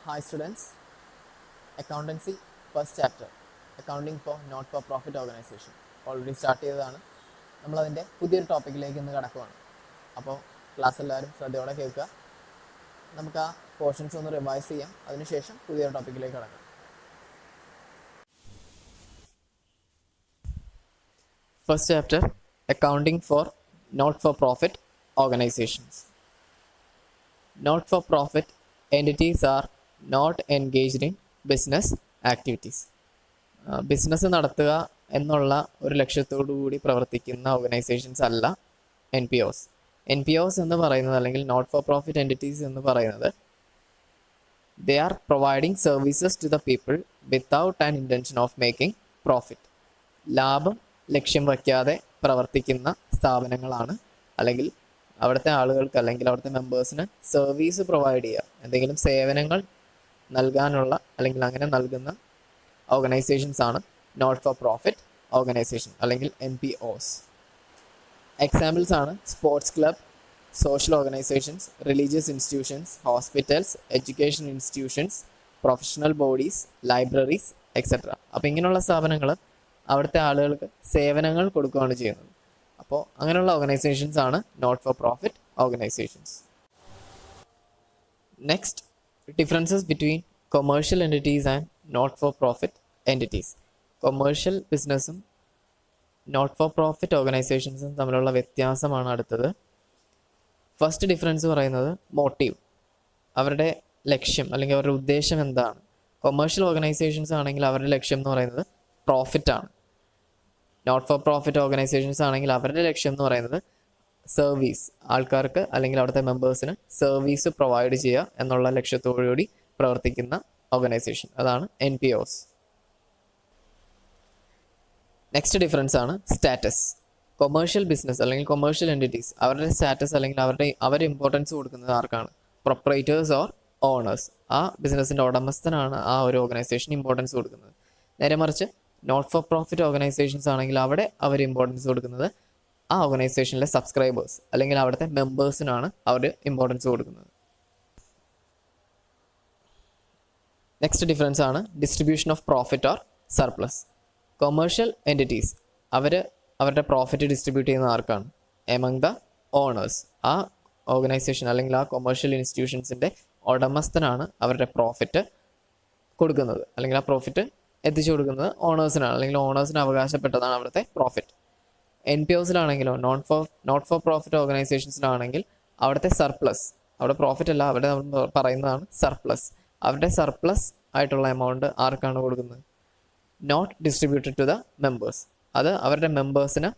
Hi students, Accountancy first chapter, Accounting for Not-for-Profit Organization already start ചെയ്തതാണ്. നമ്മളതിൻ്റെ പുതിയൊരു ടോപ്പിക്കിലേക്ക് ഇന്ന് കടക്കുവാണ്. അപ്പോൾ ക്ലാസ് എല്ലാവരും ശ്രദ്ധയോടെ കേൾക്കുക. നമുക്ക് ആ പോർഷൻസ് ഒന്ന് റിവൈസ് ചെയ്യാം, അതിനുശേഷം പുതിയൊരു ടോപ്പിക്കിലേക്ക് കടക്കാം. First chapter, Accounting for Not-for-Profit Organizations. Not-for-profit entities are not engaged in business activities. Business നടത്തുക എന്നുള്ള ഒരു ലക്ഷ്യത്തോടു കൂടി പ്രവർത്തിക്കുന്ന ഓർഗനൈസേഷൻസ് അല്ല N P Os. N P Os എന്ന് പറയുന്നത്, അല്ലെങ്കിൽ നോട്ട് ഫോർ പ്രോഫിറ്റ് എൻറ്റിറ്റീസ് എന്ന് പറയുന്നത്, they are providing services to the people without an intention of making profit. ലാഭം ലക്ഷ്യം വയ്ക്കാതെ പ്രവർത്തിക്കുന്ന സ്ഥാപനങ്ങളാണ്, അല്ലെങ്കിൽ അവിടുത്തെ ആളുകൾക്ക് അല്ലെങ്കിൽ അവിടുത്തെ മെമ്പേഴ്സിന് സർവീസ് പ്രൊവൈഡ് ചെയ്യുക, എന്തെങ്കിലും സേവനങ്ങൾ നൽകാനുള്ള അല്ലെങ്കിൽ അങ്ങനെ നൽകുന്ന ഓർഗനൈസേഷൻസ് ആണ് നോട്ട് ഫോർ പ്രോഫിറ്റ് ഓർഗനൈസേഷൻ അല്ലെങ്കിൽ എൻ പി ഒസ്. എക്സാമ്പിൾസ് ആണ് sports club, social organisations, religious institutions, hospitals, education institutions, professional bodies, libraries etcetera. അപ്പോൾ ഇങ്ങനെയുള്ള സ്ഥാപനങ്ങൾ അവിടുത്തെ ആളുകൾക്ക് സേവനങ്ങൾ കൊടുക്കുകയാണ് ചെയ്യുന്നത്. അപ്പോൾ അങ്ങനെയുള്ള ഓർഗനൈസേഷൻസ് ആണ് not for profit organisations. Next, differences between commercial entities and not for profit entities. Commercial ബിസിനസ്സും നോട്ട് ഫോർ പ്രോഫിറ്റ് ഓർഗനൈസേഷൻസും തമ്മിലുള്ള വ്യത്യാസമാണ് അടുത്തത്. ഫസ്റ്റ് ഡിഫറൻസ് പറയുന്നത് മോട്ടീവ്, അവരുടെ ലക്ഷ്യം അല്ലെങ്കിൽ അവരുടെ ഉദ്ദേശം എന്താണ്. കൊമേഴ്ഷ്യൽ ഓർഗനൈസേഷൻസ് ആണെങ്കിൽ അവരുടെ ലക്ഷ്യം എന്ന് പറയുന്നത് പ്രോഫിറ്റ് ആണ്. നോട്ട് ഫോർ പ്രോഫിറ്റ് ഓർഗനൈസേഷൻസ് ആണെങ്കിൽ അവരുടെ ലക്ഷ്യം എന്ന് പറയുന്നത് സർവീസ്, ആൾക്കാർക്ക് അല്ലെങ്കിൽ അവിടുത്തെ മെമ്പേഴ്സിന് സർവീസ് പ്രൊവൈഡ് ചെയ്യുക എന്നുള്ള ലക്ഷ്യത്തോടുകൂടി പ്രവർത്തിക്കുന്ന ഓർഗനൈസേഷൻ, അതാണ് N P Os. Next difference ആണ് സ്റ്റാറ്റസ്. കൊമേഴ്ഷ്യൽ ബിസിനസ് അല്ലെങ്കിൽ കൊമേഴ്ഷ്യൽ എൻറ്റിറ്റീസ് അവരുടെ സ്റ്റാറ്റസ് അല്ലെങ്കിൽ അവർ ഇമ്പോർട്ടൻസ് കൊടുക്കുന്നത് ആർക്കാണ്? Proprietors or owners. ആ ബിസിനസ്സിൻ്റെ ഉടമസ്ഥനാണ് ആ ഒരു ഓർഗനൈസേഷൻ ഇമ്പോർട്ടൻസ് കൊടുക്കുന്നത്. നേരെ മറിച്ച് നോട്ട് ഫോർ പ്രോഫിറ്റ് ഓർഗനൈസേഷൻസ് ആണെങ്കിൽ അവിടെ അവർ ഇമ്പോർട്ടൻസ് കൊടുക്കുന്നത് ആ ഓർഗനൈസേഷനിലെ സബ്സ്ക്രൈബേഴ്സ് അല്ലെങ്കിൽ അവിടുത്തെ മെമ്പേഴ്സിനാണ് അവർ ഇമ്പോർട്ടൻസ് കൊടുക്കുന്നത്. നെക്സ്റ്റ് ഡിഫറൻസ് ആണ് distribution of profit or surplus. Commercial entities അവരുടെ പ്രോഫിറ്റ് ഡിസ്ട്രിബ്യൂട്ട് ചെയ്യുന്ന ആർക്കാണ്? Among the owners. ആ ഓർഗനൈസേഷൻ അല്ലെങ്കിൽ ആ കൊമേഴ്ഷ്യൽ ഇൻസ്റ്റിറ്റ്യൂഷൻസിൻ്റെ ഉടമസ്ഥനാണ് അവരുടെ പ്രോഫിറ്റ് കൊടുക്കുന്നത്, അല്ലെങ്കിൽ ആ പ്രോഫിറ്റ് എത്തിച്ചു കൊടുക്കുന്നത് ഓണേഴ്സിനാണ്, അല്ലെങ്കിൽ ഓണേഴ്സിന് അവകാശപ്പെട്ടതാണ് അവിടുത്തെ പ്രോഫിറ്റ്. എൻ പി ഒസിലാണെങ്കിലോ നോട്ട് ഫോർ പ്രോഫിറ്റ് ഓർഗനൈസേഷൻസിലാണെങ്കിൽ അവിടുത്തെ സർപ്ലസ്, അവിടെ പ്രോഫിറ്റ് അല്ല, അവിടെ നമ്മൾ പറയുന്നതാണ് സർപ്ലസ്. അവരുടെ സർപ്ലസ് ആയിട്ടുള്ള എമൗണ്ട് ആർക്കാണ് കൊടുക്കുന്നത്? Not distributed to the members. അത് അവരുടെ മെമ്പേഴ്സിന്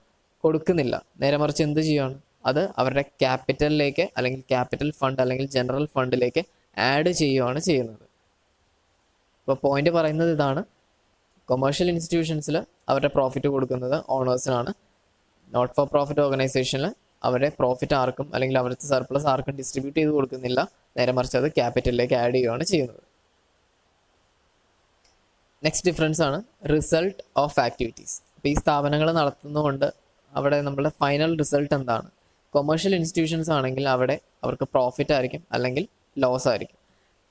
കൊടുക്കുന്നില്ല, നേരെ മറിച്ച് എന്ത് ചെയ്യുകയാണ്? അത് അവരുടെ ക്യാപിറ്റലിലേക്ക് അല്ലെങ്കിൽ ക്യാപിറ്റൽ ഫണ്ട് അല്ലെങ്കിൽ ജനറൽ ഫണ്ടിലേക്ക് ആഡ് ചെയ്യുകയാണ് ചെയ്യുന്നത്. ഇപ്പോൾ പോയിന്റ് പറയുന്നത് ഇതാണ്, കൊമേഴ്ഷ്യൽ ഇൻസ്റ്റിറ്റ്യൂഷൻസിൽ അവരുടെ പ്രോഫിറ്റ് കൊടുക്കുന്നത് ഓണേഴ്സിനാണ്. നോട്ട് ഫോർ പ്രോഫിറ്റ് ഓർഗനൈസേഷനിൽ അവരുടെ പ്രോഫിറ്റ് ആർക്കും അല്ലെങ്കിൽ അവരുടെ സർപ്ലസ് ആർക്കും ഡിസ്ട്രിബ്യൂട്ട് ചെയ്ത് കൊടുക്കുന്നില്ല, നേരെ മറിച്ച് അത് ക്യാപിറ്റലിലേക്ക് ആഡ് ചെയ്യുകയാണ് ചെയ്യുന്നത്. നെക്സ്റ്റ് ഡിഫറൻസ് ആണ് റിസൾട്ട് ഓഫ് ആക്ടിവിറ്റീസ്. അപ്പോൾ ഈ സ്ഥാപനങ്ങൾ നടത്തുന്നതുകൊണ്ട് അവിടെ നമ്മുടെ ഫൈനൽ റിസൾട്ട് എന്താണ്? കൊമേഴ്ഷ്യൽ ഇൻസ്റ്റിറ്റ്യൂഷൻസ് ആണെങ്കിൽ അവിടെ അവർക്ക് പ്രോഫിറ്റ് ആയിരിക്കും അല്ലെങ്കിൽ ലോസ് ആയിരിക്കും,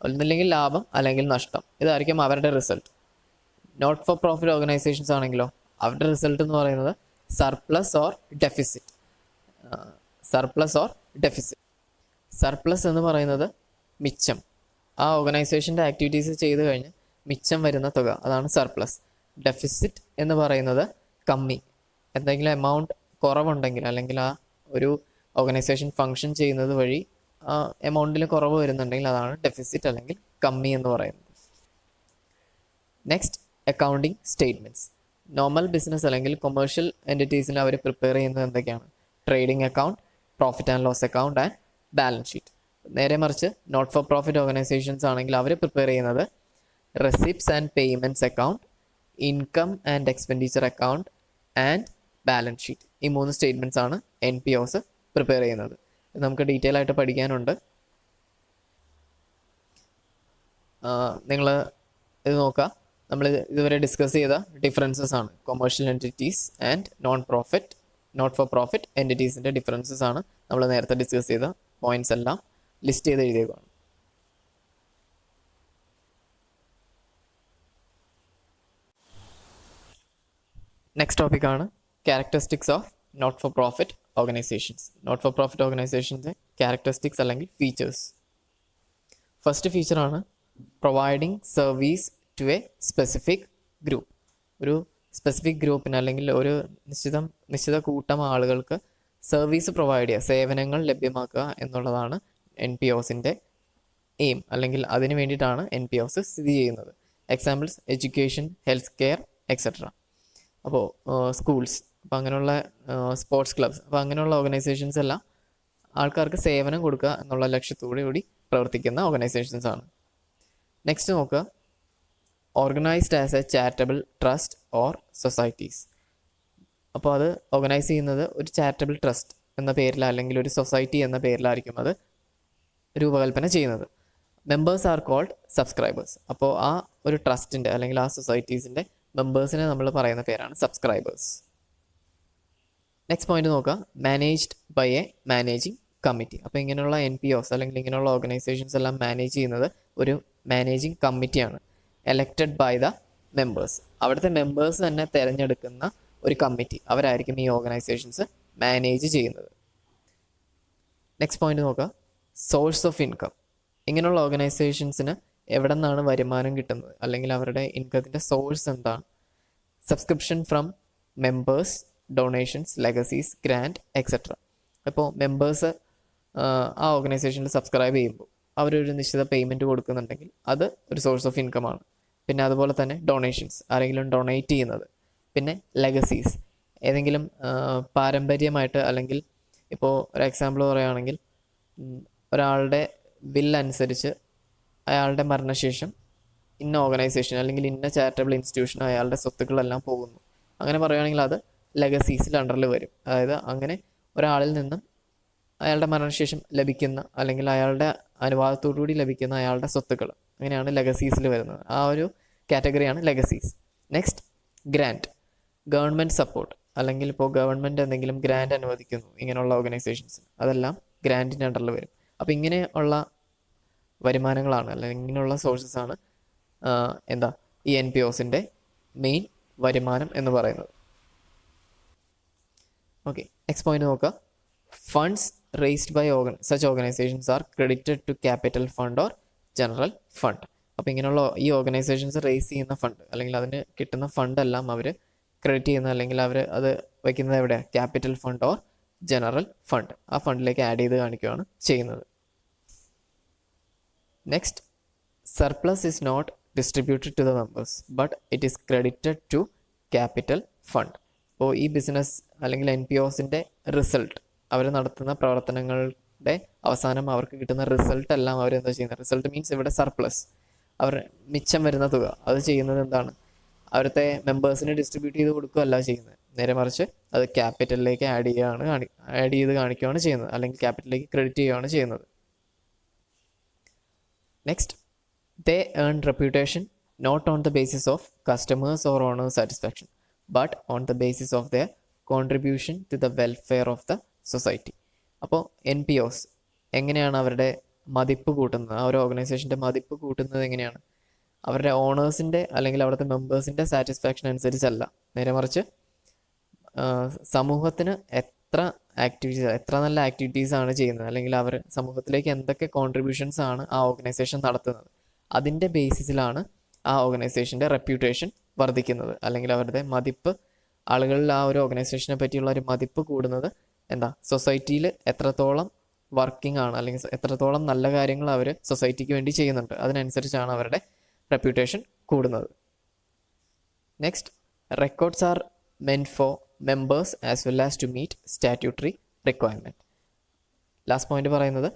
ഒന്നില്ലെങ്കിൽ ലാഭം അല്ലെങ്കിൽ നഷ്ടം, ഇതായിരിക്കും അവരുടെ result. Not for profit organisations ആണെങ്കിലോ അവരുടെ റിസൾട്ട് എന്ന് പറയുന്നത് സർപ്ലസ് ഓർ ഡെഫിസിറ്റ്. സർപ്ലസ് എന്ന് പറയുന്നത് മിച്ചം, ആ ഓർഗനൈസേഷൻ്റെ ആക്ടിവിറ്റീസ് ചെയ്ത് കഴിഞ്ഞ് മിച്ചം വരുന്ന തുക, അതാണ് സർപ്ലസ്. ഡെഫിസിറ്റ് എന്ന് പറയുന്നത് കമ്മി, എന്തെങ്കിലും എമൗണ്ട് കുറവുണ്ടെങ്കിൽ അല്ലെങ്കിൽ ആ ഒരു ഓർഗനൈസേഷൻ ഫങ്ഷൻ ചെയ്യുന്നത് വഴി ആ എമൗണ്ടിൽ കുറവ് വരുന്നുണ്ടെങ്കിൽ അതാണ് ഡെഫിസിറ്റ് അല്ലെങ്കിൽ കമ്മി എന്ന് പറയുന്നത്. Next, accounting statements. Normal business അല്ലെങ്കിൽ കൊമേഴ്ഷ്യൽ എൻറ്റിറ്റീസിൽ അവർ പ്രിപ്പയർ ചെയ്യുന്നത് എന്തൊക്കെയാണ്? Trading account, profit and loss account and balance sheet. നേരെ മറിച്ച് നോട്ട് ഫോർ പ്രോഫിറ്റ് ഓർഗനൈസേഷൻസ് ആണെങ്കിൽ അവർ പ്രിപ്പയർ ചെയ്യുന്നത് receipts and payments account, income and expenditure account and balance sheet. ഈ 3 സ്റ്റേറ്റ്മെൻറ്റ്സ് ആണ് എൻ പി ഒസ് പ്രിപ്പയർ ചെയ്യുന്നത്. നമുക്ക് ഡീറ്റെയിൽ ആയിട്ട് പഠിക്കാനുണ്ട്. നിങ്ങൾ ഇത് നോക്കുക. നമ്മൾ ഇതുവരെ ഡിസ്കസ് ചെയ്ത ഡിഫറൻസസ് ആണ് commercial entities and not for profit എൻറ്റിറ്റീസിൻ്റെ ഡിഫറൻസസ് ആണ് നമ്മൾ നേരത്തെ ഡിസ്കസ് ചെയ്ത പോയിന്റ്സ് എല്ലാം ലിസ്റ്റ് ചെയ്ത് എഴുതിയേക്കാണ്. നെക്സ്റ്റ് ടോപ്പിക്കാണ് characteristics of not for profit organisations. Not for profit ഓർഗനൈസേഷൻ്റെ ക്യാരക്ടറിസ്റ്റിക്സ് അല്ലെങ്കിൽ ഫീച്ചേഴ്സ്. ഫസ്റ്റ് ഫീച്ചറാണ് providing service to a specific group. ഒരു സ്പെസിഫിക് ഗ്രൂപ്പിന് അല്ലെങ്കിൽ ഒരു നിശ്ചിത കൂട്ടം ആളുകൾക്ക് സർവീസ് പ്രൊവൈഡ് ചെയ്യുക, സേവനങ്ങൾ ലഭ്യമാക്കുക എന്നുള്ളതാണ് എൻ പി ഒസിൻ്റെ എയിം, അല്ലെങ്കിൽ അതിന് വേണ്ടിയിട്ടാണ് എൻ പി ഒസ് സ്ഥിതി ചെയ്യുന്നത്. Examples education, health care etcetera. അപ്പോൾ സ്കൂൾസ്, അപ്പോൾ അങ്ങനെയുള്ള സ്പോർട്സ് ക്ലബ്സ്, അപ്പോൾ അങ്ങനെയുള്ള ഓർഗനൈസേഷൻസ് എല്ലാം ആൾക്കാർക്ക് സേവനം കൊടുക്കുക എന്നുള്ള ലക്ഷ്യത്തോടു കൂടി പ്രവർത്തിക്കുന്ന ഓർഗനൈസേഷൻസ് ആണ്. നെക്സ്റ്റ് നോക്കുക, organised as A charitable trust or societies. അപ്പോൾ അത് ഓർഗനൈസ് ചെയ്യുന്നത് ഒരു ചാരിറ്റബിൾ ട്രസ്റ്റ് എന്ന പേരിൽ അല്ലെങ്കിൽ ഒരു സൊസൈറ്റി എന്ന പേരിലായിരിക്കും അത് രൂപകൽപ്പന ചെയ്യുന്നത്. Members are called subscribers. അപ്പോൾ ആ ഒരു ട്രസ്റ്റിൻ്റെ അല്ലെങ്കിൽ ആ സൊസൈറ്റീസിൻ്റെ മെമ്പേഴ്സിനെ നമ്മൾ പറയുന്ന പേരാണ് സബ്സ്ക്രൈബേഴ്സ്. നെക്സ്റ്റ് പോയിന്റ് നോക്കുക, managed by a managing committee. അപ്പോൾ ഇങ്ങനെയുള്ള എൻ പി ഒസ് അല്ലെങ്കിൽ ഇങ്ങനെയുള്ള ഓർഗനൈസേഷൻസ് എല്ലാം മാനേജ് ചെയ്യുന്നത് ഒരു മാനേജിങ് കമ്മിറ്റിയാണ്, എലക്റ്റഡ് ബൈ ദ മെമ്പേഴ്സ്. അവിടുത്തെ മെമ്പേഴ്സ് തന്നെ തിരഞ്ഞെടുക്കുന്ന ഒരു കമ്മിറ്റി, അവരായിരിക്കും ഈ ഓർഗനൈസേഷൻസ് മാനേജ് ചെയ്യുന്നത്. നെക്സ്റ്റ് പോയിന്റ് നോക്കുക, സോഴ്സ് ഓഫ് ഇൻകം. ഇങ്ങനെയുള്ള ഓർഗനൈസേഷൻസിന് എവിടെ നിന്നാണ് വരുമാനം കിട്ടുന്നത് അല്ലെങ്കിൽ അവരുടെ ഇൻകത്തിൻ്റെ സോഴ്സ് എന്താണ്? Subscription from members, donations, legacies, grand etcetera. അപ്പോൾ മെമ്പേഴ്സ് ആ ഓർഗനൈസേഷനിൽ സബ്സ്ക്രൈബ് ചെയ്യുമ്പോൾ അവരൊരു നിശ്ചിത പേയ്മെൻറ്റ് കൊടുക്കുന്നുണ്ടെങ്കിൽ അത് ഒരു സോഴ്സ് ഓഫ് ഇൻകമാണ്. പിന്നെ അതുപോലെ തന്നെ ഡൊണേഷൻസ്, ആരെങ്കിലും ഡൊണേറ്റ് ചെയ്യുന്നത്. പിന്നെ ലെഗസീസ്, ഏതെങ്കിലും പാരമ്പര്യമായിട്ട് അല്ലെങ്കിൽ ഇപ്പോൾ ഒരു എക്സാമ്പിൾ പറയുകയാണെങ്കിൽ ഒരാളുടെ വിൽ അനുസരിച്ച് അയാളുടെ മരണശേഷം ഇന്ന ഓർഗനൈസേഷൻ അല്ലെങ്കിൽ ഇന്ന ചാരിറ്റബിൾ ഇൻസ്റ്റിറ്റ്യൂഷൻ അയാളുടെ സ്വത്തുക്കളെല്ലാം പോകുന്നു. അങ്ങനെ പറയുകയാണെങ്കിൽ അത് ലെഗസീസിൽ അണ്ടറിൽ വരും. അതായത് അങ്ങനെ ഒരാളിൽ നിന്നും അയാളുടെ മരണശേഷം ലഭിക്കുന്ന അല്ലെങ്കിൽ അയാളുടെ അനുവാദത്തോടുകൂടി ലഭിക്കുന്ന അയാളുടെ സ്വത്തുക്കൾ, അങ്ങനെയാണ് ലെഗസീസിൽ വരുന്നത്. ആ ഒരു കാറ്റഗറിയാണ് legacies. Next grant, government support അല്ലെങ്കിൽ ഇപ്പോൾ ഗവൺമെൻറ് എന്തെങ്കിലും ഗ്രാൻഡ് അനുവദിക്കുന്നു ഇങ്ങനെയുള്ള ഓർഗനൈസേഷൻസ്, അതെല്ലാം ഗ്രാൻഡിൻ്റെ അണ്ടറിൽ വരും. അപ്പോൾ ഇങ്ങനെയുള്ള വരുമാനങ്ങളാണ് അല്ലെങ്കിൽ ഇങ്ങനെയുള്ള സോഴ്സസ് ആണ് ഈ എൻ പി ഒസിൻ്റെ മെയിൻ വരുമാനം എന്ന് പറയുന്നത്. ഓക്കെ, നെക്സ്റ്റ് പോയിന്റ് നോക്കുക, funds raised by such organisations are credited to capital fund or general fund. അപ്പോൾ ഇങ്ങനെയുള്ള ഈ ഓർഗനൈസേഷൻസ് റേസ് ചെയ്യുന്ന ഫണ്ട് അല്ലെങ്കിൽ അതിന് കിട്ടുന്ന ഫണ്ടെല്ലാം അവർ ക്രെഡിറ്റ് ചെയ്യുന്ന അല്ലെങ്കിൽ അവർ അത് വയ്ക്കുന്നത് എവിടെയാണ്? Capital fund or general fund. ആ ഫണ്ടിലേക്ക് ആഡ് ചെയ്ത് കാണിക്കുകയാണ് ചെയ്യുന്നത്. Next, surplus is not distributed to the members but it is credited to capital fund. അപ്പോൾ ഈ ബിസിനസ് അല്ലെങ്കിൽ എൻ പി ഒസിൻ്റെ റിസൾട്ട്, അവർ നടത്തുന്ന പ്രവർത്തനങ്ങളുടെ അവസാനം അവർക്ക് കിട്ടുന്ന റിസൾട്ട് എല്ലാം അവർ എന്താ ചെയ്യുന്നത്? റിസൾട്ട് മീൻസ് ഇവിടെ സർപ്ലസ്, അവർ മിച്ചം വരുന്ന തുക, അത് ചെയ്യുന്നത് എന്താണ്? അവിടുത്തെ മെമ്പേഴ്സിന് ഡിസ്ട്രിബ്യൂട്ട് ചെയ്ത് കൊടുക്കുകയല്ല ചെയ്യുന്നത്, നേരെ മറിച്ച് അത് ക്യാപിറ്റലിലേക്ക് ആഡ് ചെയ്ത് കാണിക്കുകയാണ് ചെയ്യുന്നത്, അല്ലെങ്കിൽ ക്യാപിറ്റലിലേക്ക് ക്രെഡിറ്റ് ചെയ്യുകയാണ് ചെയ്യുന്നത്. Next, they earn reputation not on the basis of customers or owners satisfaction but on the basis of their contribution to the welfare of the society. അപ്പോൾ എൻ പി ഒസ് എങ്ങനെയാണ് അവരുടെ മതിപ്പ് കൂട്ടുന്നത്? ആ ഒരു ഓർഗനൈസേഷൻ്റെ മതിപ്പ് കൂട്ടുന്നത് എങ്ങനെയാണ്? അവരുടെ ഓണേഴ്സിൻ്റെ അല്ലെങ്കിൽ അവിടുത്തെ മെമ്പേഴ്സിൻ്റെ സാറ്റിസ്ഫാക്ഷൻ അനുസരിച്ചല്ല, നേരെ മറിച്ച് സമൂഹത്തിന് എത്ര നല്ല ആക്ടിവിറ്റീസ് ആണ് ചെയ്യുന്നത് അല്ലെങ്കിൽ അവർ സമൂഹത്തിലേക്ക് എന്തൊക്കെ കോൺട്രിബ്യൂഷൻസ് ആണ് ആ ഓർഗനൈസേഷൻ നടത്തുന്നത്, അതിൻ്റെ ബേസിസിലാണ് ആ ഓർഗനൈസേഷൻ്റെ റെപ്യൂട്ടേഷൻ വർദ്ധിക്കുന്നത് അല്ലെങ്കിൽ അവരുടെ മതിപ്പ്, ആളുകളിൽ ആ ഒരു ഓർഗനൈസേഷനെ പറ്റിയുള്ള ഒരു മതിപ്പ് കൂടുന്നത് സൊസൈറ്റിയിൽ എത്രത്തോളം വർക്കിംഗ് ആണ് അല്ലെങ്കിൽ എത്രത്തോളം നല്ല കാര്യങ്ങൾ അവർ സൊസൈറ്റിക്ക് വേണ്ടി ചെയ്യുന്നുണ്ട്, അതിനനുസരിച്ചാണ് അവരുടെ റെപ്യൂട്ടേഷൻ കൂടുന്നത്. Next, records are meant for members as well as to meet statutory requirement. Last point പറയുന്നത്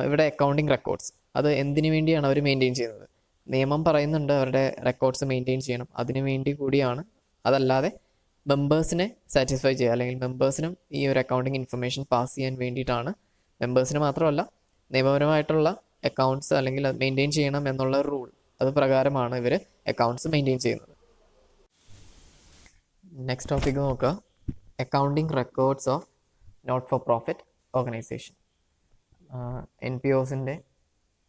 ഇവിടെ അക്കൗണ്ടിങ് റെക്കോർഡ്സ്, അത് എന്തിനു വേണ്ടിയാണ് അവർ മെയിൻറ്റെയിൻ ചെയ്യുന്നത്? നിയമം പറയുന്നുണ്ട് അവരുടെ റെക്കോർഡ്സ് മെയിൻറ്റെയിൻ ചെയ്യണം, അതിനു വേണ്ടി കൂടിയാണ്. അതല്ലാതെ മെമ്പേഴ്സിനെ സാറ്റിസ്ഫൈ ചെയ്യുക അല്ലെങ്കിൽ മെമ്പേഴ്സിനും ഈ ഒരു അക്കൗണ്ടിങ് ഇൻഫർമേഷൻ പാസ് ചെയ്യാൻ വേണ്ടിയിട്ടാണ്, മെമ്പേഴ്സിന് മാത്രമല്ല നിയമപരമായിട്ടുള്ള അക്കൗണ്ട്സ് അല്ലെങ്കിൽ മെയിൻറ്റെയിൻ ചെയ്യണം എന്നുള്ള റൂൾ, അത് പ്രകാരമാണ് ഇവർ അക്കൗണ്ട്സ് മെയിൻറ്റെയിൻ ചെയ്യുന്നത്. നെക്സ്റ്റ് ടോപ്പിക് നോക്കുക, accounting records of not for profit organisation. N P ഒസിൻ്റെ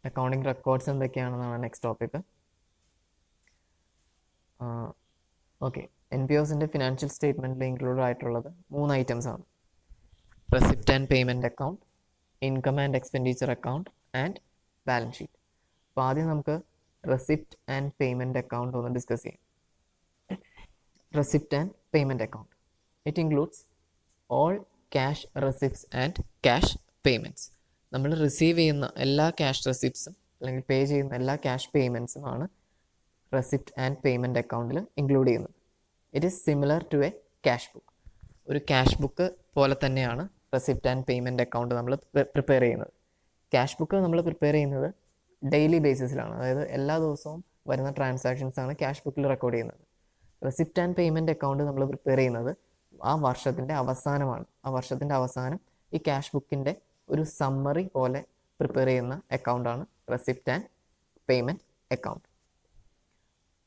അക്കൗണ്ടിങ് റെക്കോർഡ്സ് എന്തൊക്കെയാണെന്നാണ് നെക്സ്റ്റ് ടോപ്പിക്. ഓക്കെ, NPOസിൻ്റെ ഫിനാൻഷ്യൽ സ്റ്റേറ്റ്മെൻറ്റിൽ ഇൻക്ലൂഡ് ആയിട്ടുള്ളത് 3 ഐറ്റംസ് ആണ്. Receipt and payment account, income and expenditure account and balance sheet. അപ്പോൾ ആദ്യം നമുക്ക് റെസിപ്റ്റ് ആൻഡ് പേയ്മെൻറ്റ് അക്കൗണ്ട് ഒന്ന് ഡിസ്കസ് ചെയ്യാം. Receipt and payment account, it includes all cash receipts and cash payments. നമ്മൾ receive ചെയ്യുന്ന എല്ലാ ക്യാഷ് റെസിപ്റ്റ്സും അല്ലെങ്കിൽ പേ ചെയ്യുന്ന എല്ലാ ക്യാഷ് പേയ്മെൻറ്റ്സും ആണ് റെസിപ്റ്റ് ആൻഡ് പേയ്മെൻറ്റ് അക്കൗണ്ടിൽ ഇൻക്ലൂഡ് ചെയ്യുന്നത്. It is similar to a cash book. ഒരു ക്യാഷ് ബുക്ക് പോലെ തന്നെയാണ് റെസിപ്റ്റ് ആൻഡ് പേയ്മെൻറ്റ് അക്കൗണ്ട് നമ്മൾ പ്രിപ്പയർ ചെയ്യുന്നത്. ക്യാഷ് ബുക്ക് നമ്മൾ പ്രിപ്പയർ ചെയ്യുന്നത് ഡെയിലി ബേസിസിലാണ്, അതായത് എല്ലാ ദിവസവും വരുന്ന ട്രാൻസാക്ഷൻസ് ആണ് ക്യാഷ് ബുക്കിൽ റെക്കോർഡ് ചെയ്യുന്നത്. റെസിപ്റ്റ് ആൻഡ് പേയ്മെൻറ്റ് അക്കൗണ്ട് നമ്മൾ പ്രിപ്പയർ ചെയ്യുന്നത് ആ വർഷത്തിൻ്റെ അവസാനമാണ്. ആ വർഷത്തിൻ്റെ അവസാനം ഈ ക്യാഷ് ബുക്കിൻ്റെ ഒരു സമ്മറി പോലെ പ്രിപ്പയർ ചെയ്യുന്ന അക്കൗണ്ടാണ് receipt and payment account.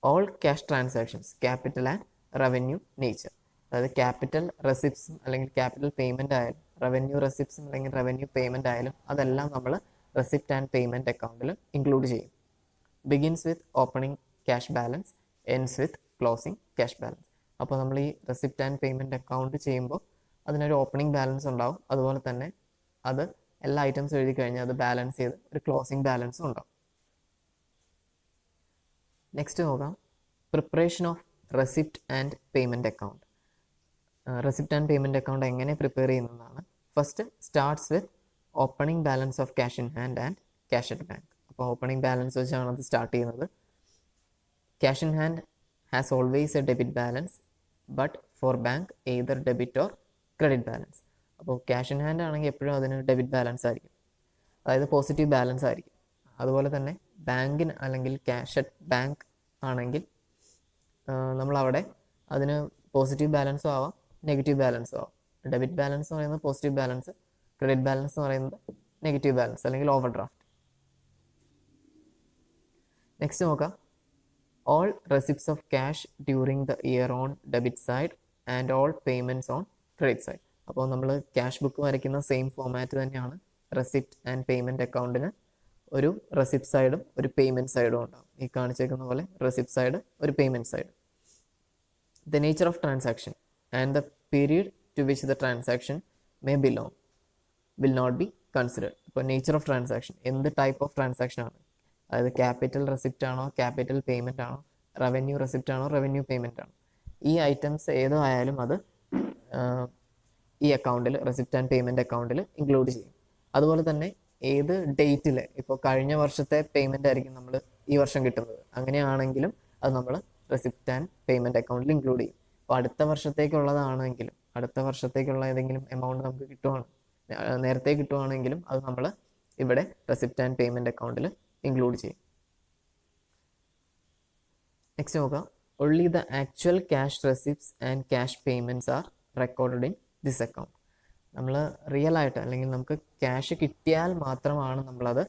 All cash transactions, capital and revenue nature, അതായത് ക്യാപിറ്റൽ റെസിപ്റ്റ്സും അല്ലെങ്കിൽ ക്യാപിറ്റൽ പേയ്മെൻ്റ് ആയാലും റവന്യൂ റെസിപ്റ്റ്സും അല്ലെങ്കിൽ റവന്യൂ പേയ്മെൻ്റ് ആയാലും അതെല്ലാം നമ്മൾ റെസിപ്റ്റ് ആൻഡ് പേയ്മെൻറ്റ് അക്കൗണ്ടിൽ ഇൻക്ലൂഡ് ചെയ്യും. Begins with opening cash balance, ends with closing cash balance. അപ്പോൾ നമ്മൾ ഈ റെസിപ്റ്റ് ആൻഡ് പേയ്മെൻറ്റ് അക്കൗണ്ട് ചെയ്യുമ്പോൾ അതിനൊരു ഓപ്പണിംഗ് ബാലൻസ് ഉണ്ടാവും, അതുപോലെ തന്നെ അത് എല്ലാ ഐറ്റംസ് എഴുതി കഴിഞ്ഞാൽ അത് ബാലൻസ് ചെയ്ത് ഒരു ക്ലോസിംഗ് ബാലൻസും ഉണ്ടാവും. നെക്സ്റ്റ് നോക്കാം, preparation of receipt and payment account. Receipt and payment account എങ്ങനെ പ്രിപ്പയർ ചെയ്യുന്നതാണ്. First starts with opening balance of cash in hand and cash at bank. അപ്പോൾ ഓപ്പണിംഗ് ബാലൻസ് വെച്ചാണ് അത് സ്റ്റാർട്ട് ചെയ്യുന്നത്. Cash in hand has always A debit balance, but for bank either debit or credit balance. അപ്പോൾ cash in hand ആണെങ്കിൽ എപ്പോഴും അതിന് debit balance ആയിരിക്കും, അതായത് പോസിറ്റീവ് ബാലൻസ് ആയിരിക്കും. അതുപോലെ തന്നെ ബാങ്കിന് അല്ലെങ്കിൽ ക്യാഷ് അറ്റ് ബാങ്ക് ആണെങ്കിൽ നമ്മളവിടെ അതിന് പോസിറ്റീവ് ബാലൻസും ആവാം നെഗറ്റീവ് ബാലൻസും ആവാം. ഡെബിറ്റ് ബാലൻസ് എന്ന് പറയുന്നത് പോസിറ്റീവ് ബാലൻസ്, ക്രെഡിറ്റ് ബാലൻസ് എന്ന് പറയുന്നത് നെഗറ്റീവ് ബാലൻസ് അല്ലെങ്കിൽ ഓവർ ഡ്രാഫ്റ്റ്. നെക്സ്റ്റ് നോക്കാം, all receipts of cash during the year on debit side and all payments on credit side. അപ്പോൾ നമ്മൾ ക്യാഷ് ബുക്ക് വരയ്ക്കുന്ന സെയിം ഫോമാറ്റ് തന്നെയാണ് റെസിപ്റ്റ് ആൻഡ് പേയ്മെൻറ്റ് അക്കൗണ്ടിന്. ഒരു receipt സൈഡും ഒരു പേയ്മെൻറ്റ് സൈഡും ഉണ്ടാകും. ഈ കാണിച്ചേക്കുന്ന പോലെ റെസിപ്റ്റ് സൈഡ്, ഒരു payment side. The nature of transaction and the period to which the transaction may belong will not be considered. ഇപ്പോൾ നേച്ചർ ഓഫ് ട്രാൻസാക്ഷൻ, എന്ത് ടൈപ്പ് ഓഫ് ട്രാൻസാക്ഷൻ ആണ്, അതായത് ക്യാപിറ്റൽ റെസിപ്റ്റ് ആണോ ക്യാപിറ്റൽ പേയ്മെൻറ്റ് ആണോ, revenue receipt ആണോ revenue payment ആണോ, ഈ items ഏതോ ആയാലും അത് ഈ അക്കൗണ്ടിൽ റെസിപ്റ്റ് ആൻഡ് പേയ്മെൻറ്റ് അക്കൗണ്ടിൽ ഇൻക്ലൂഡ് ചെയ്യും. അതുപോലെ തന്നെ ഏത് ഡേറ്റിൽ, ഇപ്പോൾ കഴിഞ്ഞ വർഷത്തെ പേയ്മെൻ്റ് ആയിരിക്കും നമ്മൾ ഈ വർഷം കിട്ടുന്നത്, അങ്ങനെയാണെങ്കിലും അത് നമ്മൾ റെസിപ്റ്റ് ആൻഡ് പേയ്മെൻറ്റ് അക്കൗണ്ടിൽ ഇൻക്ലൂഡ് ചെയ്യും. അപ്പോൾ അടുത്ത വർഷത്തേക്കുള്ളതാണെങ്കിലും അടുത്ത വർഷത്തേക്കുള്ള ഏതെങ്കിലും എമൗണ്ട് നമുക്ക് നേരത്തെ കിട്ടുവാണെങ്കിലും അത് നമ്മൾ ഇവിടെ റെസിപ്റ്റ് ആൻഡ് പേയ്മെൻറ്റ് അക്കൗണ്ടിൽ ഇൻക്ലൂഡ് ചെയ്യും. നെക്സ്റ്റ് നോക്കാം, only the actual cash receipts and cash payments are recorded in this account. നമ്മൾ റിയൽ ആയിട്ട് അല്ലെങ്കിൽ നമുക്ക് ക്യാഷ് കിട്ടിയാൽ മാത്രമാണ് നമ്മളത്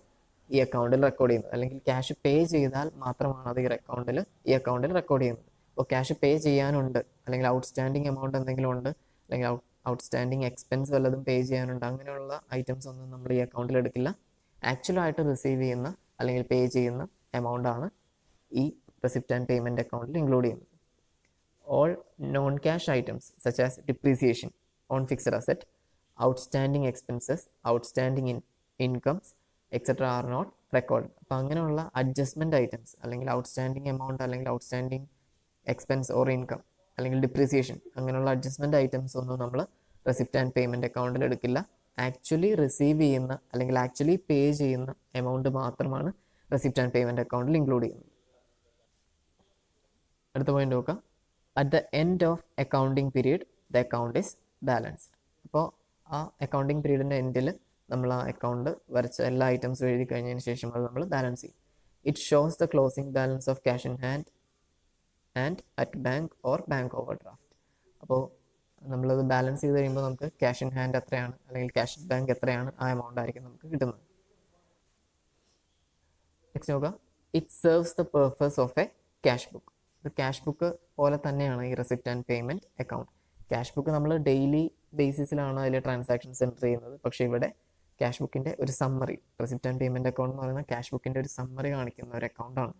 ഈ അക്കൗണ്ടിൽ റെക്കോർഡ് ചെയ്യുന്നത്, അല്ലെങ്കിൽ ക്യാഷ് പേ ചെയ്താൽ മാത്രമാണ് അത് ഈ അക്കൗണ്ടിൽ റെക്കോർഡ് ചെയ്യുന്നത്. അപ്പോൾ ക്യാഷ് പേ ചെയ്യാനുണ്ട് അല്ലെങ്കിൽ ഔട്ട്സ്റ്റാൻഡിങ് എമൗണ്ട് എന്തെങ്കിലും ഉണ്ട് അല്ലെങ്കിൽ ഔട്ട്സ്റ്റാൻഡിങ് എക്സ്പെൻസ് വല്ലതും പേ ചെയ്യാനുണ്ട്, അങ്ങനെയുള്ള ഐറ്റംസ് ഒന്നും നമ്മൾ ഈ അക്കൗണ്ടിൽ എടുക്കില്ല. ആക്ച്വലായിട്ട് റിസീവ് ചെയ്യുന്ന അല്ലെങ്കിൽ പേ ചെയ്യുന്ന എമൗണ്ട് ആണ് ഈ റെസിപ്റ്റ് ആൻഡ് പേയ്മെൻറ്റ് അക്കൗണ്ടിൽ ഇൻക്ലൂഡ് ചെയ്യുന്നത്. All non cash items such as depreciation on fixed asset, outstanding expenses, outstanding incomes etcetera are not record. അപ്പോൾ അങ്ങനെയുള്ള അഡ്ജസ്റ്റ്മെൻറ്റ് ഐറ്റംസ് അല്ലെങ്കിൽ ഔട്ട്സ്റ്റാൻഡിങ് എമൗണ്ട് അല്ലെങ്കിൽ ഔട്ട്സ്റ്റാൻഡിങ് എക്സ്പെൻസ് ഓർ ഇൻകം അല്ലെങ്കിൽ depreciation, അങ്ങനെയുള്ള adjustment items ഒന്നും നമ്മൾ റെസിപ്റ്റ് ആൻഡ് പേയ്മെൻറ്റ് അക്കൗണ്ടിൽ എടുക്കില്ല. ആക്ച്വലി റിസീവ് ചെയ്യുന്ന അല്ലെങ്കിൽ ആക്ച്വലി പേ ചെയ്യുന്ന എമൗണ്ട് മാത്രമാണ് റെസിപ്റ്റ് ആൻഡ് പേയ്മെൻറ്റ് അക്കൗണ്ടിൽ ഇൻക്ലൂഡ് ചെയ്യുന്നത്. അടുത്ത പോയിന്റ് നോക്കാം, at the end of accounting period the account is balanced. അപ്പോൾ ആ അക്കൗണ്ടിങ് പീരീഡിൻ്റെ എൻഡിൽ നമ്മൾ ആ അക്കൗണ്ട് വരച്ച എല്ലാ ഐറ്റംസും എഴുതി കഴിഞ്ഞതിന് ശേഷം അത് നമ്മൾ ബാലൻസ് ചെയ്യും. It shows the closing balance of cash in hand and at bank or bank over draft. അപ്പോൾ നമ്മളത് ബാലൻസ് ചെയ്ത് കഴിയുമ്പോൾ നമുക്ക് ക്യാഷ് ഇൻ ഹാൻഡ് എത്രയാണ് അല്ലെങ്കിൽ ക്യാഷ് അറ്റ് ബാങ്ക് എത്രയാണ്, ആ എമൗണ്ട് ആയിരിക്കും നമുക്ക് കിട്ടുന്നത്. നെക്സ്റ്റ് നോക്കാം, it serves the purpose of A cash book. Cash book പോലെ തന്നെയാണ് ഈ receipt and payment account. Cash book നമ്മൾ ഡെയിലി ബേസിസിലാണ് അതിൽ ട്രാൻസാക്ഷൻസ് എൻ്റർ ചെയ്യുന്നത്. പക്ഷേ ഇവിടെ ക്യാഷ് ബുക്കിൻ്റെ ഒരു summary, receipt and payment account എന്ന് പറയുന്ന ക്യാഷ് ബുക്കിൻ്റെ ഒരു സമ്മറി കാണിക്കുന്ന ഒരു അക്കൗണ്ടാണ്.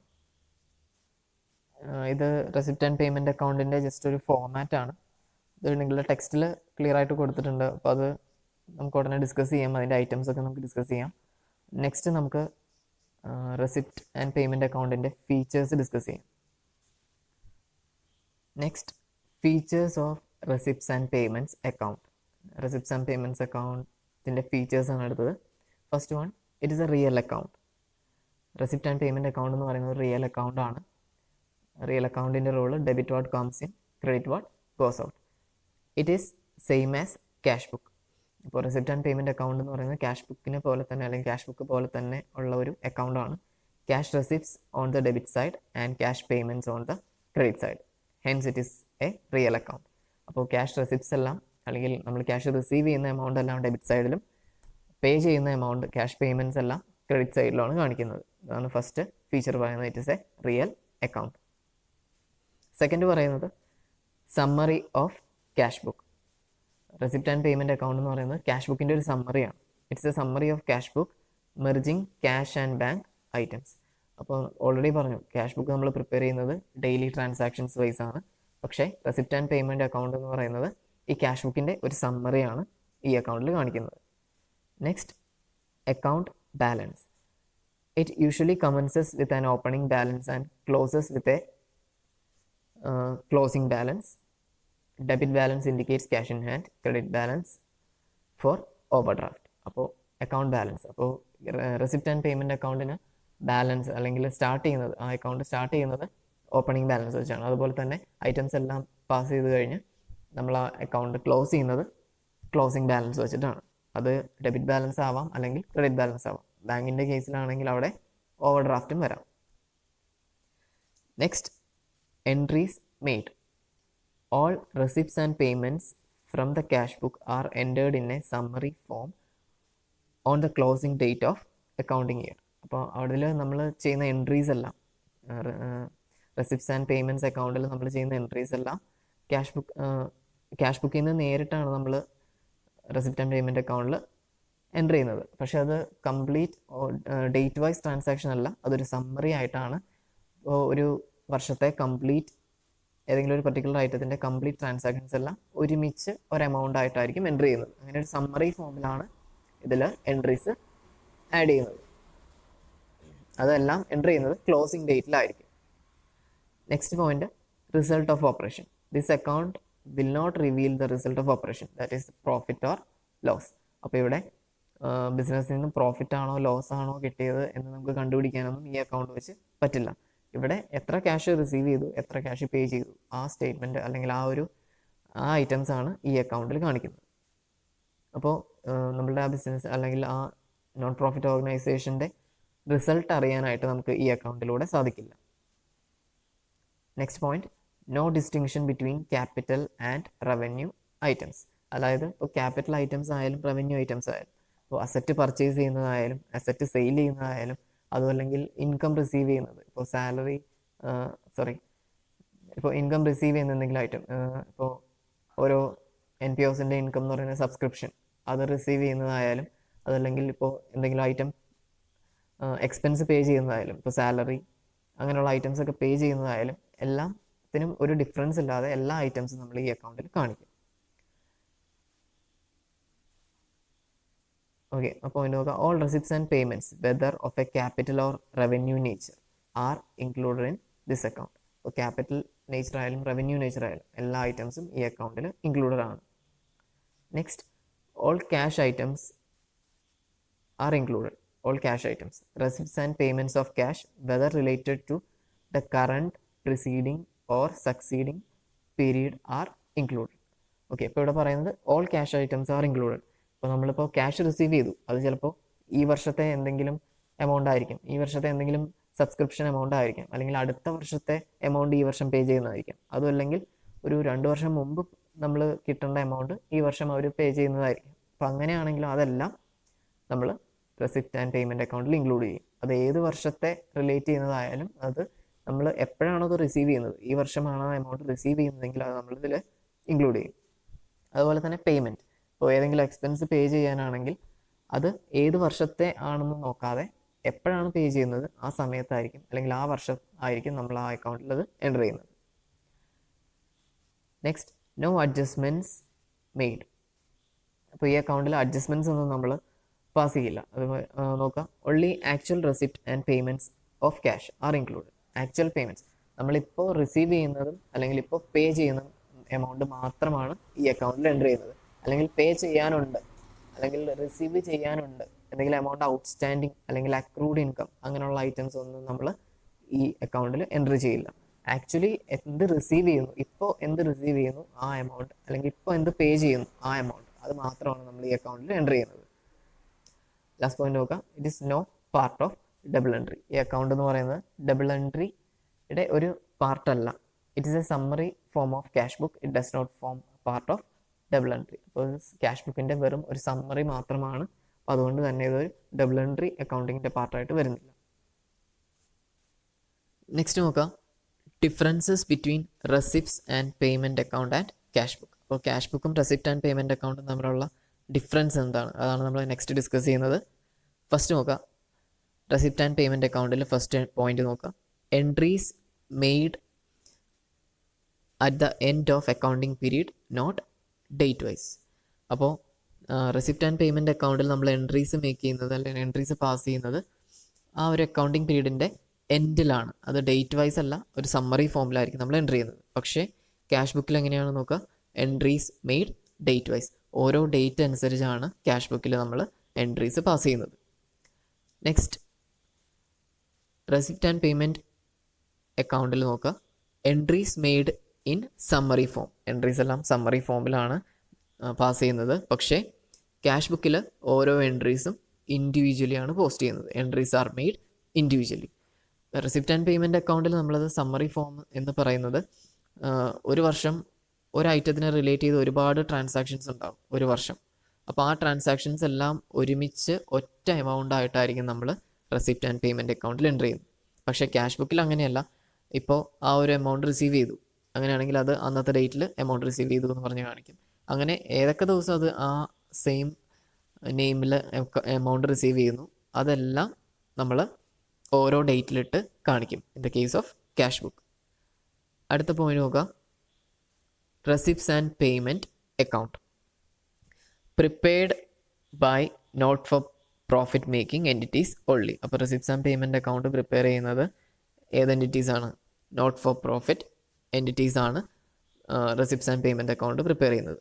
ഇത് റെസിപ്റ്റ് ആൻഡ് പേയ്മെൻറ്റ് അക്കൗണ്ടിൻ്റെ ജസ്റ്റ് ഒരു ഫോമാറ്റാണ്. ഇത് നിങ്ങളുടെ ടെക്സ്റ്റിൽ ക്ലിയർ ആയിട്ട് കൊടുത്തിട്ടുണ്ട്. അപ്പോൾ അത് നമുക്ക് ഉടനെ ഡിസ്കസ് ചെയ്യാം. അതിൻ്റെ ഐറ്റംസ് ഒക്കെ നമുക്ക് ഡിസ്കസ് ചെയ്യാം. നെക്സ്റ്റ് നമുക്ക് റെസിപ്റ്റ് ആൻഡ് പേയ്മെൻറ്റ് അക്കൗണ്ടിൻ്റെ ഫീച്ചേഴ്സ് ഡിസ്കസ് ചെയ്യാം. Next, features of receipts and payments account. Receipts and payments അക്കൗണ്ടിൻ്റെ ഫീച്ചേഴ്സാണ് അടുത്തത്. First one, it is a real account. Receipt and payment account എന്ന് പറയുന്നത് റിയൽ അക്കൗണ്ട് ആണ്. റിയൽ അക്കൗണ്ടിൻ്റെ rule debit what comes in, credit what goes out. It is same as cash book. ഇപ്പോൾ receipt and payment account എന്ന് പറയുന്നത് cash ബുക്കിനെ പോലെ തന്നെ അല്ലെങ്കിൽ ക്യാഷ് ബുക്ക് പോലെ തന്നെ ഉള്ള ഒരു അക്കൗണ്ടാണ്. Cash receipts on the debit side and cash payments on the credit side. Hence it is a real account. അപ്പോൾ ക്യാഷ് റെസിപ്റ്റ്സ് എല്ലാം അല്ലെങ്കിൽ നമ്മൾ ക്യാഷ് റിസീവ് ചെയ്യുന്ന എമൗണ്ട് എല്ലാം ഡെബിറ്റ് സൈഡിലും പേ ചെയ്യുന്ന എമൗണ്ട് ക്യാഷ് പേയ്മെൻറ്റ്സ് എല്ലാം ക്രെഡിറ്റ് സൈഡിലാണ് കാണിക്കുന്നത്. അതാണ് ഫസ്റ്റ് ഫീച്ചർ പറയുന്നത്, it is a real account. Second പറയുന്നത് summary of cash book. Receipt and payment account എന്ന് പറയുന്നത് ക്യാഷ് ബുക്കിൻ്റെ ഒരു സമ്മറിയാണ്. It's a summary of cash book merging cash and bank items. അപ്പോൾ ഓൾറെഡി പറഞ്ഞു, ക്യാഷ് ബുക്ക് നമ്മൾ prepare ചെയ്യുന്നത് ഡെയിലി ട്രാൻസാക്ഷൻസ് വൈസ് ആണ്. പക്ഷേ റെസിപ്റ്റ് ആൻഡ് പേയ്മെൻറ്റ് അക്കൗണ്ട് എന്ന് പറയുന്നത് ഈ ക്യാഷ് ബുക്കിൻ്റെ ഒരു സമ്മറിയാണ് ഈ അക്കൗണ്ടിൽ കാണിക്കുന്നത്. Next, account balance. It usually commences with an opening balance and closes with a closing balance. Debit balance indicates cash in hand. Credit balance for overdraft. അപ്പോൾ account balance, അപ്പോൾ റെസിപ്റ്റ് ആൻഡ് പേയ്മെൻറ്റ് അക്കൗണ്ടിന് ബാലൻസ് അല്ലെങ്കിൽ start ചെയ്യുന്നത്, ആ account start ചെയ്യുന്നത് opening balance വെച്ചാണ്. അതുപോലെ തന്നെ items എല്ലാം പാസ് ചെയ്ത് കഴിഞ്ഞ് നമ്മൾ ആ അക്കൗണ്ട് ക്ലോസ് ചെയ്യുന്നത് ക്ലോസിംഗ് ബാലൻസ് വെച്ചിട്ടാണ്. അത് ഡെബിറ്റ് ബാലൻസ് ആവാം അല്ലെങ്കിൽ ക്രെഡിറ്റ് ബാലൻസ് ആവാം. ബാങ്കിൻ്റെ കേസിലാണെങ്കിൽ അവിടെ ഓവർ ഡ്രാഫ്റ്റും വരാം. Next, entries made. All receipts and payments from the cash book are entered in a summary form on the closing date of accounting year. അപ്പോൾ അതിൽ നമ്മൾ ചെയ്യുന്ന എൻട്രീസ് എല്ലാം, റെസിപ്റ്റ്സ് ആൻഡ് പേയ്മെൻറ്റ്സ് അക്കൗണ്ടിൽ നമ്മൾ ചെയ്യുന്ന എൻട്രീസ് എല്ലാം ക്യാഷ് ബുക്കിൽ നിന്ന് നേരിട്ടാണ് നമ്മൾ റെസിപ്റ്റ് ആൻഡ് പേയ്മെൻറ്റ് അക്കൗണ്ടിൽ എൻ്റർ ചെയ്യുന്നത്. പക്ഷേ അത് കംപ്ലീറ്റ് ഡേറ്റ് വൈസ് ട്രാൻസാക്ഷൻ അല്ല, അതൊരു സമ്മറി ആയിട്ടാണ്. ഒരു വർഷത്തെ കംപ്ലീറ്റ് ഏതെങ്കിലും ഒരു പർട്ടിക്കുലർ ഐറ്റത്തിൻ്റെ കംപ്ലീറ്റ് ട്രാൻസാക്ഷൻസ് എല്ലാം ഒരുമിച്ച് ഒരു എമൗണ്ട് ആയിട്ടായിരിക്കും എൻ്റർ ചെയ്യുന്നത്. അങ്ങനെ ഒരു സമ്മറി ഫോമിലാണ് ഇതിൽ എൻട്രീസ് ആഡ് ചെയ്യുന്നത്. അതെല്ലാം എൻ്റർ ചെയ്യുന്നത് ക്ലോസിംഗ് ഡേറ്റിലായിരിക്കും. Next point, result of operation. This account will not reveal the result of operation, that is profit or loss. അപ്പോൾ ഇവിടെ ബിസിനസ്സിൽ നിന്ന് പ്രോഫിറ്റ് ആണോ ലോസ് ആണോ കിട്ടിയത് എന്ന് നമുക്ക് കണ്ടുപിടിക്കാനൊന്നും ഈ അക്കൗണ്ട് വെച്ച് പറ്റില്ല. ഇവിടെ എത്ര ക്യാഷ് റിസീവ് ചെയ്തു, എത്ര ക്യാഷ് പേ ചെയ്തു, ആ സ്റ്റേറ്റ്മെൻറ്റ് അല്ലെങ്കിൽ ആ ഐറ്റംസ് ആണ് ഈ അക്കൗണ്ടിൽ കാണിക്കുന്നത്. അപ്പോൾ നമ്മളുടെ ആ ബിസിനസ് അല്ലെങ്കിൽ ആ നോൺ പ്രോഫിറ്റ് ഓർഗനൈസേഷൻ്റെ റിസൾട്ട് അറിയാനായിട്ട് നമുക്ക് ഈ അക്കൗണ്ടിലൂടെ സാധിക്കില്ല. Next point, no distinction between capital and revenue items. അതായത് ഇപ്പോൾ ക്യാപിറ്റൽ ഐറ്റംസ് ആയാലും റവന്യൂ ഐറ്റംസ് ആയാലും, ഇപ്പോൾ അസറ്റ് പർച്ചേസ് ചെയ്യുന്നതായാലും അസറ്റ് സെയിൽ ചെയ്യുന്നതായാലും അതും അല്ലെങ്കിൽ ഇൻകം റിസീവ് ചെയ്യുന്നത്, ഇപ്പോൾ ഇൻകം റിസീവ് ചെയ്യുന്ന എന്തെങ്കിലും ഐറ്റം, ഇപ്പോൾ ഓരോ NPOസിൻ്റെ ഇൻകം എന്ന് പറയുന്ന സബ്സ്ക്രിപ്ഷൻ അത് റിസീവ് ചെയ്യുന്നതായാലും അതല്ലെങ്കിൽ ഇപ്പോൾ എന്തെങ്കിലും ഐറ്റം എക്സ്പെൻസ് പേ ചെയ്യുന്നതായാലും, ഇപ്പോൾ സാലറി അങ്ങനെയുള്ള ഐറ്റംസ് ഒക്കെ പേ ചെയ്യുന്നതായാലും എല്ലാത്തിനും ഒരു ഡിഫറൻസ് ഇല്ലാതെ എല്ലാ ഐറ്റംസും നമ്മൾ ഈ അക്കൗണ്ടിൽ കാണിക്കും. ഓക്കെ, അപ്പോൾ നോക്കുക, all receipts and payments whether of a capital or revenue nature are included in this account. അപ്പോൾ ക്യാപിറ്റൽ നേച്ചർ ആയാലും റവന്യൂ നേച്ചർ ആയാലും എല്ലാ ഐറ്റംസും ഈ അക്കൗണ്ടിൽ ഇൻക്ലൂഡഡ് ആണ്. Next, all cash items are included. All cash items, receipts and payments of cash whether related to the current, preceding or succeeding period are included. Okay, ഇപ്പോൾ ഇവിടെ പറയുന്നത് all cash items are included. ഇപ്പോൾ നമ്മളിപ്പോൾ cash receive ചെയ്തു, അത് ചിലപ്പോൾ ഈ വർഷത്തെ എന്തെങ്കിലും എമൗണ്ട് ആയിരിക്കും, ഈ വർഷത്തെ എന്തെങ്കിലും സബ്സ്ക്രിപ്ഷൻ എമൗണ്ട് ആയിരിക്കാം, അല്ലെങ്കിൽ അടുത്ത വർഷത്തെ എമൗണ്ട് ഈ വർഷം പേ ചെയ്യുന്നതായിരിക്കാം, അതും അല്ലെങ്കിൽ ഒരു 2 വർഷം മുമ്പ് നമ്മൾ കിട്ടേണ്ട എമൗണ്ട് ഈ വർഷം അവർ പേ ചെയ്യുന്നതായിരിക്കും. അപ്പോൾ അങ്ങനെയാണെങ്കിലും അതെല്ലാം നമ്മൾ റെസിപ്റ്റ് ആൻഡ് പേയ്മെൻറ്റ് അക്കൗണ്ടിൽ ഇൻക്ലൂഡ് ചെയ്യും. അത് ഏത് വർഷത്തെ റിലേറ്റ് ചെയ്യുന്നതായാലും അത് നമ്മൾ എപ്പോഴാണോ അത് റിസീവ് ചെയ്യുന്നത്, ഈ വർഷമാണ് ആ എമൗണ്ട് റിസീവ് ചെയ്യുന്നതെങ്കിൽ അത് നമ്മളിതിൽ ഇൻക്ലൂഡ് ചെയ്യും. അതുപോലെ തന്നെ പേയ്മെൻറ്റ്, ഇപ്പോൾ ഏതെങ്കിലും എക്സ്പെൻസ് പേ ചെയ്യാനാണെങ്കിൽ അത് ഏത് വർഷത്തെ ആണെന്ന് നോക്കാതെ എപ്പോഴാണ് പേ ചെയ്യുന്നത് ആ സമയത്തായിരിക്കും അല്ലെങ്കിൽ ആ വർഷം ആയിരിക്കും നമ്മൾ ആ അക്കൗണ്ടിൽ അത് എൻ്റർ ചെയ്യുന്നത്. Next, no adjustments made. അപ്പോൾ ഈ അക്കൗണ്ടിൽ അഡ്ജസ്റ്റ്മെൻറ്റ്സ് ഒന്നും നമ്മൾ പാസ് ചെയ്യില്ല. അത് നോക്കാം. Only actual receipt and payments of cash are included. Actual payments, നമ്മളിപ്പോൾ റിസീവ് ചെയ്യുന്നതും അല്ലെങ്കിൽ ഇപ്പോൾ പേ ചെയ്യുന്നതും എമൗണ്ട് മാത്രമാണ് ഈ അക്കൗണ്ടിൽ എൻ്റർ ചെയ്യുന്നത്. അല്ലെങ്കിൽ പേ ചെയ്യാനുണ്ട് അല്ലെങ്കിൽ റിസീവ് ചെയ്യാനുണ്ട് എന്തെങ്കിലും എമൗണ്ട് ഔട്ട്സ്റ്റാൻഡിങ് അല്ലെങ്കിൽ അക്രൂഡ് ഇൻകം അങ്ങനെയുള്ള ഐറ്റംസ് ഒന്നും നമ്മൾ ഈ അക്കൗണ്ടിൽ എൻ്റർ ചെയ്യില്ല. ആക്ച്വലി എന്ത് റിസീവ് ചെയ്യുന്നു, ഇപ്പോൾ എന്ത് റിസീവ് ചെയ്യുന്നു ആ എമൗണ്ട് അല്ലെങ്കിൽ ഇപ്പോൾ എന്ത് പേ ചെയ്യുന്നു ആ എമൗണ്ട്, അത് മാത്രമാണ് നമ്മൾ ഈ അക്കൗണ്ടിൽ എൻ്റർ ചെയ്യുന്നത്. ലാസ്റ്റ് പോയിന്റ് നോക്കാം. It is no part of double entry. ഈ അക്കൗണ്ട് എന്ന് പറയുന്നത് ഡബിൾ എൻട്രിയുടെ ഒരു പാർട്ടല്ല. It is a summary form of cash book. It does not form part of double entry. അപ്പോൾ ക്യാഷ് ബുക്കിൻ്റെ വെറും ഒരു സമ്മറി മാത്രമാണ്. അപ്പോൾ അതുകൊണ്ട് തന്നെ ഇതൊരു ഡബിൾ എൻട്രി അക്കൗണ്ടിങ്ങിൻ്റെ പാർട്ടായിട്ട് വരുന്നില്ല. നെക്സ്റ്റ് നോക്കാം, differences between receipts and payment account and cash book. അപ്പോൾ ക്യാഷ് ബുക്കും റെസിപ്റ്റ് ആൻഡ് പേയ്മെൻറ്റ് അക്കൗണ്ടും തമ്മിലുള്ള ഡിഫറൻസ് എന്താണ്, അതാണ് നമ്മൾ നെക്സ്റ്റ് ഡിസ്കസ് ചെയ്യുന്നത്. ഫസ്റ്റ് നോക്കാം, റെസിപ്റ്റ് ആൻഡ് പേയ്മെൻറ്റ് അക്കൗണ്ടിൽ ഫസ്റ്റ് പോയിന്റ് നോക്കാം. Entries made at the end of accounting period, not date wise. അപ്പോൾ റെസിപ്റ്റ് ആൻഡ് പേയ്മെൻറ്റ് അക്കൗണ്ടിൽ നമ്മൾ എൻട്രീസ് മേക്ക് ചെയ്യുന്നത് അല്ലെങ്കിൽ എൻട്രീസ് പാസ് ചെയ്യുന്നത് ആ ഒരു അക്കൗണ്ടിങ് പീരീഡിൻ്റെ എൻഡിലാണ്. അത് ഡേറ്റ് വൈസ് അല്ല, ഒരു സമ്മറി ഫോമിലായിരിക്കും നമ്മൾ എൻ്റർ ചെയ്യുന്നത്. പക്ഷേ ക്യാഷ് ബുക്കിൽ എങ്ങനെയാണ് നോക്കുക, എൻട്രീസ് മെയ്ഡ് ഡേറ്റ് വൈസ്. ഓരോ ഡേറ്റ് അനുസരിച്ചാണ് ക്യാഷ് ബുക്കിൽ നമ്മൾ എൻട്രീസ് പാസ് ചെയ്യുന്നത്. നെക്സ്റ്റ്, റെസിപ്റ്റ് ആൻഡ് പേയ്മെൻറ്റ് അക്കൗണ്ടിൽ നോക്കുക, entries made in summary form. Entries എല്ലാം സമ്മറി ഫോമിലാണ് പാസ് ചെയ്യുന്നത്. പക്ഷേ ക്യാഷ് ബുക്കിൽ ഓരോ എൻട്രീസും ഇൻഡിവിജ്വലി ആണ് പോസ്റ്റ് ചെയ്യുന്നത്. Entries are made individually. Receipt and payment അക്കൗണ്ടിൽ നമ്മളത് സമ്മറി ഫോം എന്ന് പറയുന്നത് ഒരു വർഷം ഒരു ഐറ്റത്തിനെ റിലേറ്റ് ചെയ്ത് ഒരുപാട് ട്രാൻസാക്ഷൻസ് ഉണ്ടാകും ഒരു വർഷം. അപ്പോൾ ആ ട്രാൻസാക്ഷൻസ് എല്ലാം ഒരുമിച്ച് ഒറ്റ എമൗണ്ട് ആയിട്ടായിരിക്കും നമ്മൾ റെസിപ്റ്റ് ആൻഡ് പേയ്മെൻറ്റ് അക്കൗണ്ടിൽ എൻ്റർ ചെയ്യുന്നത്. പക്ഷേ ക്യാഷ് ബുക്കിൽ അങ്ങനെയല്ല. ഇപ്പോൾ ആ ഒരു എമൗണ്ട് റിസീവ് ചെയ്തു, അങ്ങനെയാണെങ്കിൽ അത് അന്നത്തെ ഡേറ്റിൽ എമൗണ്ട് റിസീവ് ചെയ്തു എന്ന് പറഞ്ഞ് കാണിക്കും. അങ്ങനെ ഏതൊക്കെ ദിവസം അത് ആ സെയിം നെയിമിൽ എമൗണ്ട് റിസീവ് ചെയ്യുന്നു അതെല്ലാം നമ്മൾ ഓരോ ഡേറ്റിലിട്ട് കാണിക്കും in the case of cash book. അടുത്ത പോയിന്റ് നോക്കാം, receipts and payment account prepared by not for profit making entities only. അപ്പോൾ receipts and payment account prepare ചെയ്യുന്നത് ഏത് എൻറ്റിറ്റീസ് ആണ്? നോട്ട് ഫോർ പ്രോഫിറ്റ് എൻറ്റിറ്റീസ് ആണ് receipts and payment account prepare ചെയ്യുന്നത്.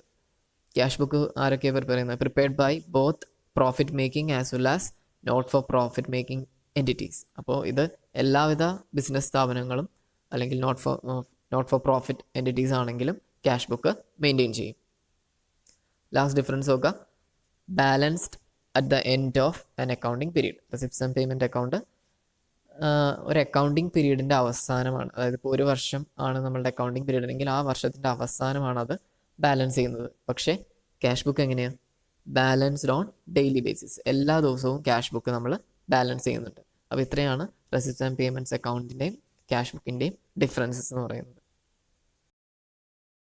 Cash book ആരൊക്കെയാണ് prepare ചെയ്യുന്നത്? Prepared by both profit making as well as not for profit making entities. അപ്പോൾ ഇത് എല്ലാവിധ ബിസിനസ് സ്ഥാപനങ്ങളും അല്ലെങ്കിൽ നോട്ട് ഫോർ പ്രോഫിറ്റ് എൻറ്റിറ്റീസ് ആണെങ്കിലും ക്യാഷ് ബുക്ക് മെയിൻറ്റെയിൻ ചെയ്യും. ലാസ്റ്റ് ഡിഫറൻസ് നോക്കുക, balanced at the end of an accounting period. Receipts and payment account ഒരു accounting പീരീഡിൻ്റെ അവസാനമാണ്. അതായത് ഇപ്പോൾ ഒരു വർഷം ആണ് നമ്മളുടെ അക്കൗണ്ടിങ് പീരീഡ് എങ്കിൽ ആ വർഷത്തിൻ്റെ അവസാനമാണ് അത് ബാലൻസ് ചെയ്യുന്നത്. പക്ഷേ ക്യാഷ് ബുക്ക് എങ്ങനെയാണ്? Balanced on daily basis. എല്ലാ ദിവസവും ക്യാഷ് ബുക്ക് നമ്മൾ ബാലൻസ് ചെയ്യുന്നുണ്ട്. അപ്പോൾ ഇത്രയാണ് റെസിപ്റ്റ്സ് ആൻഡ് പേയ്മെൻറ്റ്സ് അക്കൗണ്ടിൻ്റെയും ക്യാഷ് ബുക്കിൻ്റെയും ഡിഫറൻസസ് എന്ന് പറയുന്നത്.